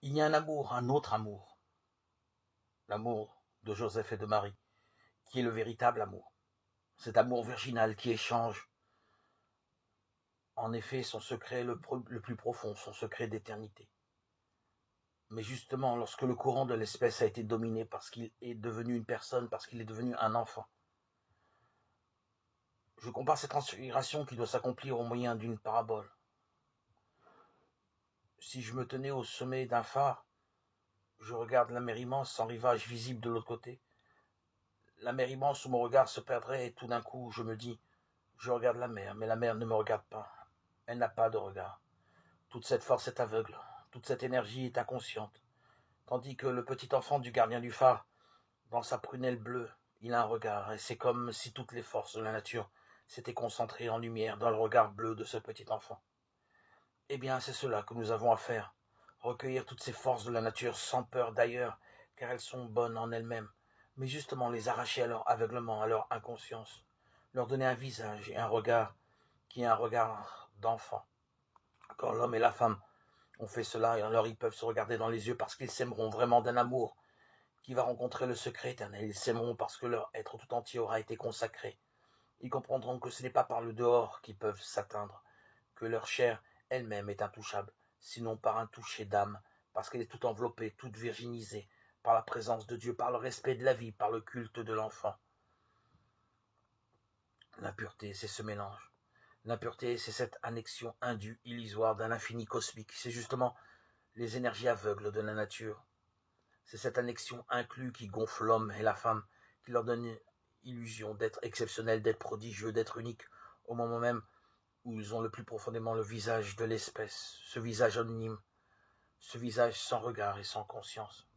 Il y a un amour, un autre amour, l'amour de Joseph et de Marie, qui est le véritable amour. Cet amour virginal qui échange, en effet, son secret le plus profond, son secret d'éternité. Mais justement, lorsque le courant de l'espèce a été dominé parce qu'il est devenu une personne, parce qu'il est devenu un enfant, je compare cette transfiguration qui doit s'accomplir au moyen d'une parabole. Si je me tenais au sommet d'un phare, je regarde la mer immense sans rivage visible de l'autre côté. La mer immense où mon regard se perdrait et tout d'un coup je me dis, je regarde la mer, mais la mer ne me regarde pas. Elle n'a pas de regard. Toute cette force est aveugle, toute cette énergie est inconsciente. Tandis que le petit enfant du gardien du phare, dans sa prunelle bleue, il a un regard, et c'est comme si toutes les forces de la nature s'étaient concentrées en lumière dans le regard bleu de ce petit enfant. Eh bien, c'est cela que nous avons à faire, recueillir toutes ces forces de la nature sans peur d'ailleurs, car elles sont bonnes en elles-mêmes, mais justement les arracher à leur aveuglement, à leur inconscience, leur donner un visage et un regard qui est un regard d'enfant. Quand l'homme et la femme ont fait cela, et alors ils peuvent se regarder dans les yeux parce qu'ils s'aimeront vraiment d'un amour qui va rencontrer le secret éternel. Ils s'aimeront parce que leur être tout entier aura été consacré. Ils comprendront que ce n'est pas par le dehors qu'ils peuvent s'atteindre, que leur chair elle-même est intouchable, sinon par un toucher d'âme, parce qu'elle est toute enveloppée, toute virginisée, par la présence de Dieu, par le respect de la vie, par le culte de l'enfant. L'impureté, c'est ce mélange. L'impureté, c'est cette annexion indue, illusoire d'un infini cosmique. C'est justement les énergies aveugles de la nature. C'est cette annexion inclue qui gonfle l'homme et la femme, qui leur donne illusion d'être exceptionnels, d'être prodigieux, d'être uniques, au moment même où ils ont le plus profondément le visage de l'espèce, ce visage anonyme, ce visage sans regard et sans conscience.